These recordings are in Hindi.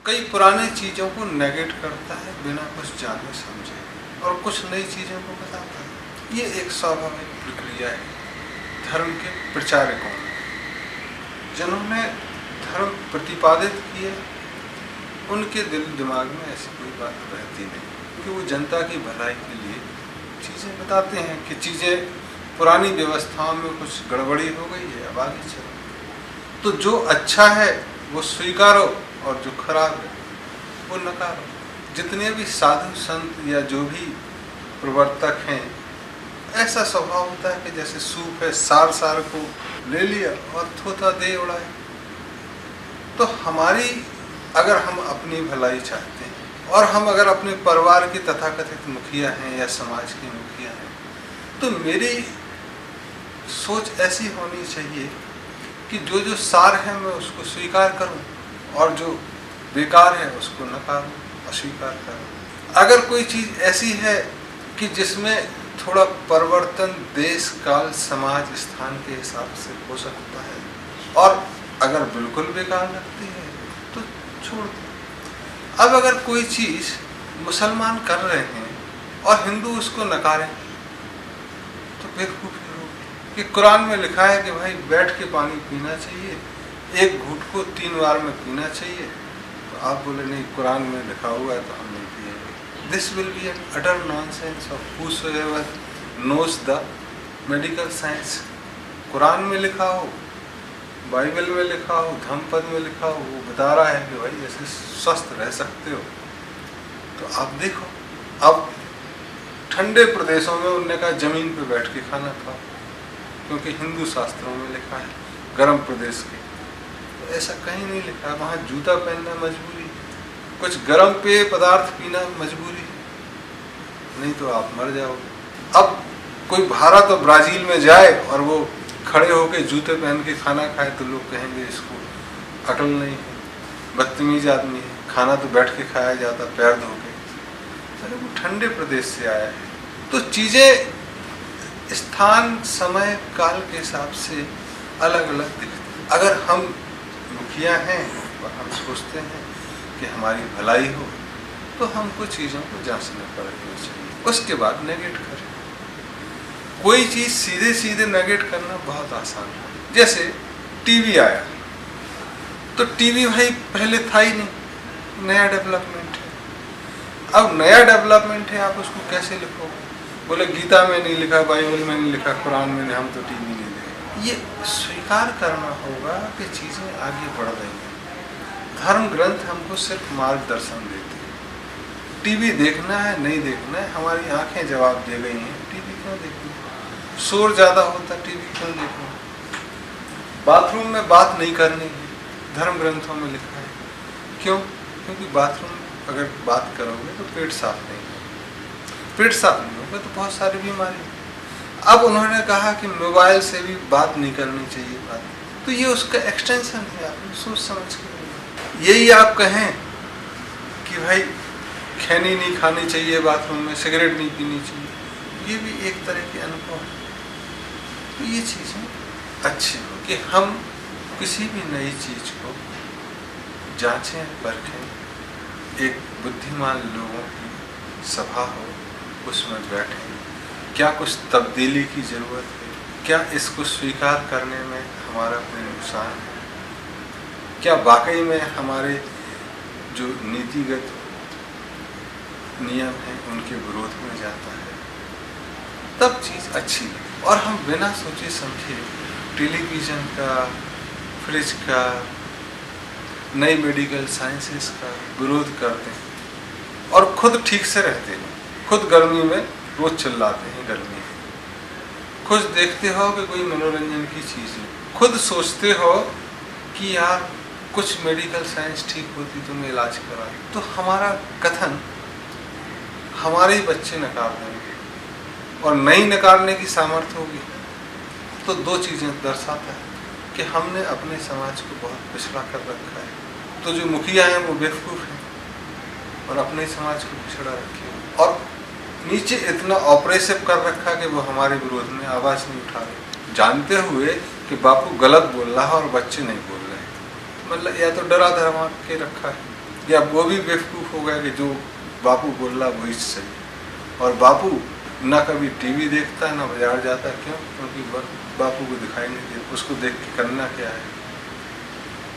कई पुरानी चीज़ों को नेगेट करता है बिना कुछ जाने समझे, और कुछ नई चीज़ों को बताता है। ये एक स्वाभाविक प्रक्रिया है धर्म के प्रचारकों में, जिन्होंने धर्म प्रतिपादित किया। उनके दिल दिमाग में ऐसी कोई बात रहती नहीं, क्योंकि वो जनता की भलाई के लिए चीज़ें बताते हैं कि चीज़ें पुरानी व्यवस्थाओं में कुछ गड़बड़ी हो गई है, अब आगे चलो। तो जो अच्छा है वो स्वीकारो और जो खराब है वो नकारो। जितने भी साधु संत या जो भी प्रवर्तक हैं, ऐसा स्वभाव होता है कि जैसे सूप है, सार सार को ले लिया और थोथा दे उड़ाए। तो हमारी, अगर हम अपनी भलाई चाहते हैं और हम अगर अपने परिवार के तथाकथित मुखिया हैं या समाज के मुखिया हैं, तो मेरी सोच ऐसी होनी चाहिए कि जो जो सार है मैं उसको स्वीकार करूं और जो बेकार है उसको नकारूं, अस्वीकार करूं। अगर कोई चीज़ ऐसी है कि जिसमें थोड़ा परिवर्तन देश काल समाज स्थान के हिसाब से हो सकता है, और अगर बिल्कुल बेकार लगती है तो छोड़ दो। अब अगर कोई चीज़ मुसलमान कर रहे हैं और हिंदू उसको नकारें तो बेवकूफ़ी होगी। कि कुरान में लिखा है कि भाई बैठ के पानी पीना चाहिए, एक घूंट को 3 बार में पीना चाहिए, तो आप बोले नहीं कुरान में लिखा हुआ है तो हम नहीं पिएंगे। This will be N utter nonsense of whosoever knows the medical science. Quran में लिखा हो, बाइबल में लिखा हो, धम्मपद में लिखा हो, वो बता रहा है कि भाई ऐसे स्वस्थ रह सकते हो। तो आप देखो, अब ठंडे प्रदेशों में उन्होंने कहा जमीन पे बैठ के खाना खाओ, क्योंकि हिंदू शास्त्रों में लिखा है। गर्म प्रदेश के तो ऐसा कहीं नहीं लिखा है। वहाँ जूता पहनना मजबूरी है, कुछ गर्म पेय पदार्थ पीना मजबूरी है, नहीं तो आप मर जाओगे। अब कोई भारत और ब्राज़ील में जाए और वो खड़े होके जूते पहन के खाना खाए तो लोग कहेंगे इसको अकल नहीं है, बदतमीज आदमी है, खाना तो बैठ के खाया जाता पैर धो के। अरे वो ठंडे प्रदेश से आया है। तो चीज़ें स्थान समय काल के हिसाब से अलग अलग दिखती। अगर हम मुखिया हैं और हम सोचते हैं कि हमारी भलाई हो, तो हमको चीज़ों को जांचना परखना चाहिए, उसके बाद नेगेट करें। कोई चीज़ सीधे सीधे नेगेट करना बहुत आसान है। जैसे टीवी आया, तो टीवी भाई पहले था ही नहीं, नया डेवलपमेंट है। अब नया डेवलपमेंट है, आप उसको कैसे लिखोगे? बोले गीता में नहीं लिखा, बाइबल में नहीं लिखा, कुरान में नहीं, हम तो टीवी नहीं देखें। ये स्वीकार करना होगा कि चीज़ें आगे बढ़ रही हैं। धर्म ग्रंथ हमको सिर्फ मार्गदर्शन देते हैं। टीवी देखना है नहीं देखना है, हमारी आंखें जवाब दे गई हैं। टीवी क्यों देखना? शोर ज़्यादा होता, टीवी क्यों देखना? बाथरूम में बात नहीं करनी है, धर्म ग्रंथों में लिखा है। क्यों? क्योंकि बाथरूम में अगर बात करोगे तो पेट साफ नहीं होगा, पेट साफ नहीं होगा तो बहुत सारी बीमारी। अब उन्होंने कहा कि मोबाइल से भी बात नहीं करनी चाहिए बात, तो ये उसका एक्सटेंशन है। आप सोच समझ के यही आप कहें कि भाई खैनी नहीं खानी चाहिए बाथरूम में, सिगरेट नहीं पीनी चाहिए, ये भी एक तरह के अनुभव है। तो ये चीज़ें अच्छी हो कि हम किसी भी नई चीज़ को जांचें परखें। एक बुद्धिमान लोगों की सभा हो, उसमें बैठें, क्या कुछ तब्दीली की ज़रूरत है, क्या इसको स्वीकार करने में हमारा कोई नुकसान है, क्या वाकई में हमारे जो नीतिगत नियम हैं उनके विरोध में जाता है, तब चीज़ अच्छी लगे। और हम बिना सोचे समझे टेलीविज़न का, फ्रिज का, नई मेडिकल साइंसेस का विरोध करते हैं और खुद ठीक से रहते हैं। खुद गर्मी में रोज़ चिल्लाते हैं गर्मी है, खुद देखते हो कि कोई मनोरंजन की चीज़ है, खुद सोचते हो कि यार कुछ मेडिकल साइंस ठीक होती तो मैं इलाज करा, तो हमारा कथन हमारे ही बच्चे नकार देंगे और नहीं नकारने की सामर्थ्य होगी। तो दो चीज़ें दर्शाता है कि हमने अपने समाज को बहुत पिछड़ा कर रखा है। तो जो मुखिया हैं वो बेवकूफ़ हैं और अपने समाज को पिछड़ा रखे, और नीचे इतना ऑपरेसिव कर रखा कि वो हमारे विरोध में आवाज़ नहीं उठा रहे, जानते हुए कि बापू गलत बोल रहा है और बच्चे नहीं बोल रहे हैं। मतलब या तो डरा धरमा के रखा है या वो भी बेवकूफ़ हो गया कि जो बापू बोल रहा वही सही है। और बापू ना कभी टीवी देखता है ना बाजार जाता, क्यों? क्योंकि बापू को दिखाई नहीं देता, उसको देख के करना क्या है।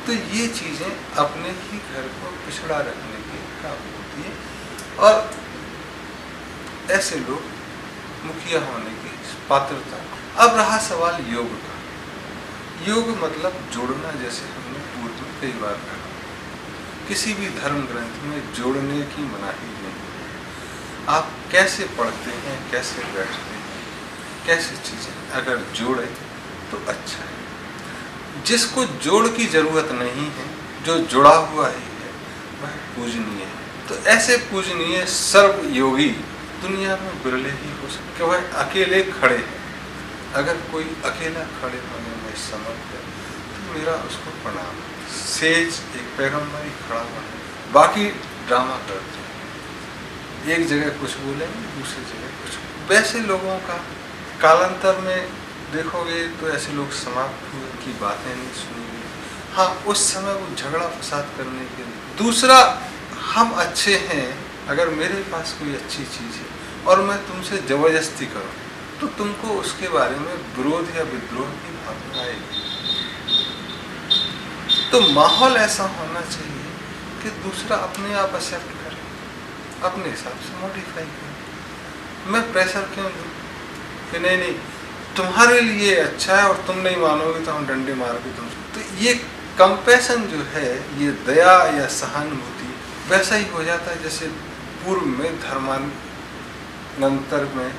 तो ये चीज़ें अपने ही घर को पिछड़ा रखने के काम होती है, और ऐसे लोग मुखिया होने की पात्रता। अब रहा सवाल योग का। योग मतलब जोड़ना, जैसे हमने पूर्व में कई बार कहा, किसी भी धर्म ग्रंथ में जोड़ने की मनाही नहीं। आप कैसे पढ़ते हैं, कैसे बैठते हैं, कैसे चीज़ें अगर जोड़े तो अच्छा है। जिसको जोड़ की जरूरत नहीं है, जो जुड़ा हुआ ही है, वह पूजनीय है। तो ऐसे पूजनीय सर्व योगी दुनिया में बिरले ही हो सकते, वह अकेले खड़े हैं। अगर कोई अकेला खड़े होने में समर्थ है तो मेरा उसको प्रणाम। सेज एक पैगंबर ही खड़ा हुआ है, बाकी ड्रामा करते हैं, एक जगह कुछ बोलेंगे, दूसरी जगह कुछ। वैसे लोगों का कालांतर में देखोगे तो ऐसे लोग समाप्त हुए, की बातें नहीं सुनेंगे। हाँ, उस समय वो झगड़ा फसाद करने के लिए। दूसरा, हम अच्छे हैं, अगर मेरे पास कोई अच्छी चीज़ है और मैं तुमसे जबरदस्ती करूँ तो तुमको उसके बारे में विरोध या विद्रोह की भावना आएगी। तो माहौल ऐसा होना चाहिए कि दूसरा अपने आप एक्सेप्ट करे, अपने हिसाब से मॉडिफाई करे। मैं प्रेशर क्यों दूँ कि नहीं नहीं तुम्हारे लिए अच्छा है और तुम नहीं मानोगे तो हम डंडे मार के तुम। तो ये कंपैशन जो है, ये दया या सहानुभूति वैसा ही हो जाता है जैसे पूर्व में धर्मांतर में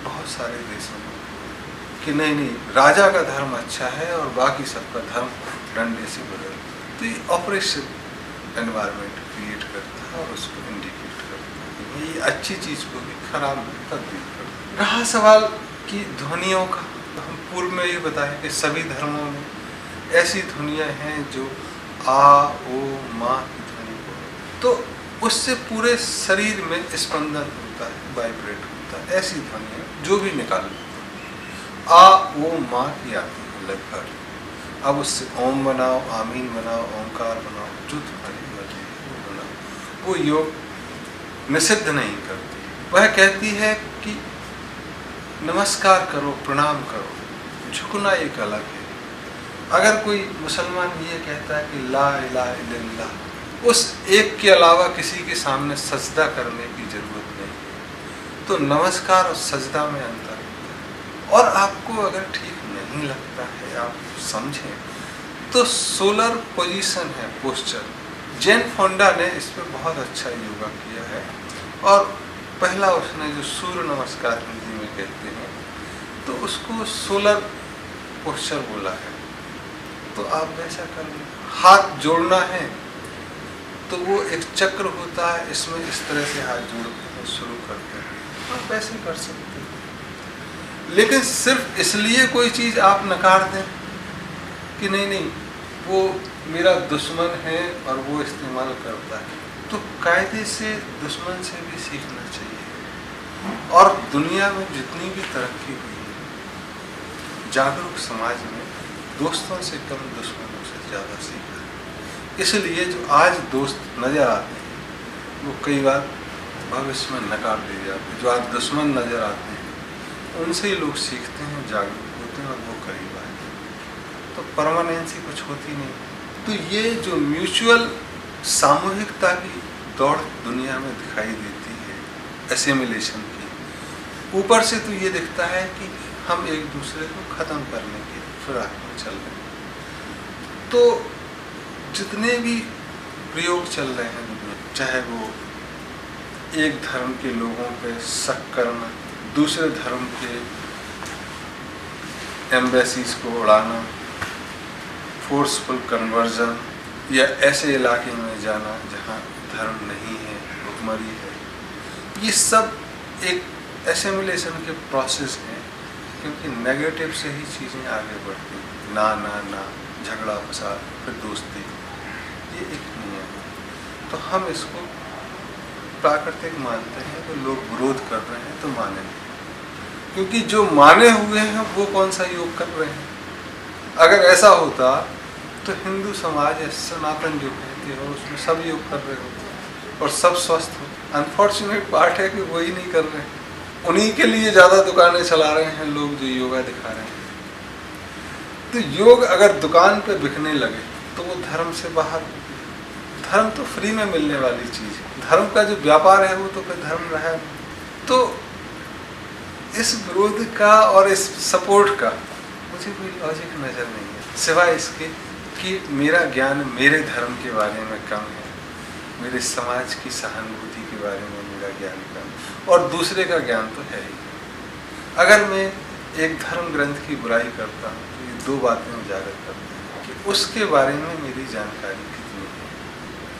बहुत सारे देशों में कि नहीं नहीं राजा का धर्म अच्छा है और बाकी सबका धर्म डंडे से बदल। तो ये ऑपरेशन एनवायरनमेंट क्रिएट करता है और उसको इंडिकेट करता है, ये अच्छी चीज़ को भी खराब में तब्दील करता है। रहा सवाल की ध्वनियों का, हम पूर्व में ये बताया कि सभी धर्मों में ऐसी ध्वनियाँ हैं जो आ ओ माँ की ध्वनि को, तो उससे पूरे शरीर में स्पंदन होता है, वाइब्रेट होता है। ऐसी ध्वनियाँ जो भी निकाल आ ओ माँ की आती है लगभग। अब उससे ओम बनाओ, आमीन बनाओ, ओंकार बनाओ, जो तुम्हारी मर्जी है वो बनाओ। वो योग निषिद्ध नहीं करती, वह कहती है कि नमस्कार करो, प्रणाम करो। झुकना एक अलग है। अगर कोई मुसलमान ये कहता है कि ला इलाहा इल्लल्लाह, उस एक के अलावा किसी के सामने सजदा करने की जरूरत नहीं है। तो नमस्कार और सजदा में अंतर है। और आपको अगर ठीक नहीं लगता है, आप समझें, तो सोलर पोजीशन है, पोस्चर। जैन फोंडा ने इस पर बहुत अच्छा योगा किया है, और पहला उसने जो सूर्य नमस्कार हिंदी में कहते हैं, तो उसको सोलर पोस्चर बोला है। तो आप वैसा कर लें। हाथ जोड़ना है तो वो एक चक्र होता है, इसमें इस तरह से हाथ जोड़ते हैं, शुरू करते हैं, आप वैसे कर सकते हैं। लेकिन सिर्फ इसलिए कोई चीज़ आप नकार दें कि नहीं नहीं वो मेरा दुश्मन है और वो इस्तेमाल करता है, तो कायदे से दुश्मन से भी सीखना चाहिए। और दुनिया में जितनी भी तरक्की हुई है, जागरूक समाज में दोस्तों से कम दुश्मनों से ज़्यादा सीखा है। इसलिए जो आज दोस्त नज़र आते हैं वो कई बार भविष्य में नकार दिए जाते हैं। जो आज दुश्मन नज़र आते हैं उनसे ही लोग सीखते हैं, जागरूक होते हैं और वो करीब आते हैं। तो परमानेंसी कुछ होती नहीं। तो ये जो म्यूचुअल सामूहिकता की दौड़ दुनिया में दिखाई देती है, एसिमिलेशन की, ऊपर से तो ये दिखता है कि हम एक दूसरे को ख़त्म करने के फिराक में चल रहे हैं। तो जितने भी प्रयोग चल रहे हैं दुनिया, चाहे वो एक धर्म के लोगों पे शक करना, दूसरे धर्म के एम्बेसीज को उड़ाना, फोर्सफुल कन्वर्जन, या ऐसे इलाके में जाना जहाँ धर्म नहीं है, भुखमरी है, ये सब एक एसिमिलेशन के प्रोसेस हैं। क्योंकि नेगेटिव से ही चीज़ें आगे बढ़ती हैं, ना ना ना, झगड़ा फसाद, फिर दोस्ती, ये एक नियम है। तो हम इसको प्राकृतिक मानते हैं, तो लोग विरोध कर रहे हैं तो मानेंगे, क्योंकि जो माने हुए हैं वो कौन सा योग कर रहे हैं। अगर ऐसा होता तो हिंदू समाज या सनातन जो है स्थिति हो उसमें सब योग कर रहे हो और सब स्वस्थ हो। अनफॉर्चुनेट पार्ट है कि वही नहीं कर रहे हैं। उन्हीं के लिए ज़्यादा दुकानें चला रहे हैं लोग जो योगा दिखा रहे हैं। तो योग अगर दुकान पे बिकने लगे तो वो धर्म से बाहर। धर्म तो फ्री में मिलने वाली चीज़ है। धर्म का जो व्यापार है वो तो फिर धर्म रहा है। तो इस विरोध का और इस सपोर्ट का मुझे कोई लॉजिक नज़र नहीं है, सिवाय इसके कि मेरा ज्ञान मेरे धर्म के बारे में कम है, मेरे समाज की सहानुभूति के बारे में मेरा ज्ञान कम है, और दूसरे का ज्ञान तो है ही। अगर मैं एक धर्म ग्रंथ की बुराई करता हूँ तो ये दो बातें उजागर करती हैं कि उसके बारे में मेरी जानकारी कितनी है,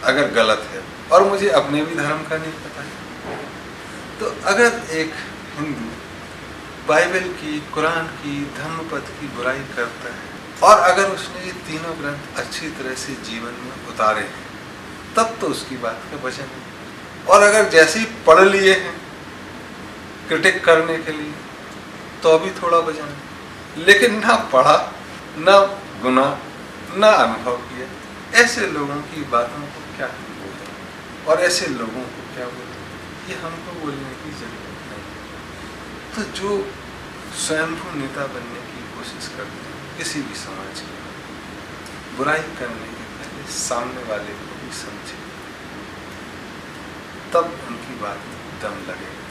अगर गलत है और मुझे अपने भी धर्म का नहीं पता है। तो अगर एक हिंदू बाइबल की, कुरान की, धम्मपद की बुराई करता है और अगर उसने ये तीनों ग्रंथ अच्छी तरह से जीवन में उतारे हैं तब तो उसकी बात का वजन है। और अगर जैसे ही पढ़ लिए हैं क्रिटिक करने के लिए तो अभी थोड़ा वजन है, लेकिन ना पढ़ा, ना गुना, ना अनुभव किया, ऐसे लोगों की बातों को क्या बोलें और ऐसे लोगों को क्या बोलें, ये हमको बोलने की जरूरत नहीं। तो जो स्वयंभू नेता बनने की कोशिश करते हैं किसी भी समाज की, बुराई करने के पहले सामने वाले को भी समझे, तब उनकी बात में दम लगेगा।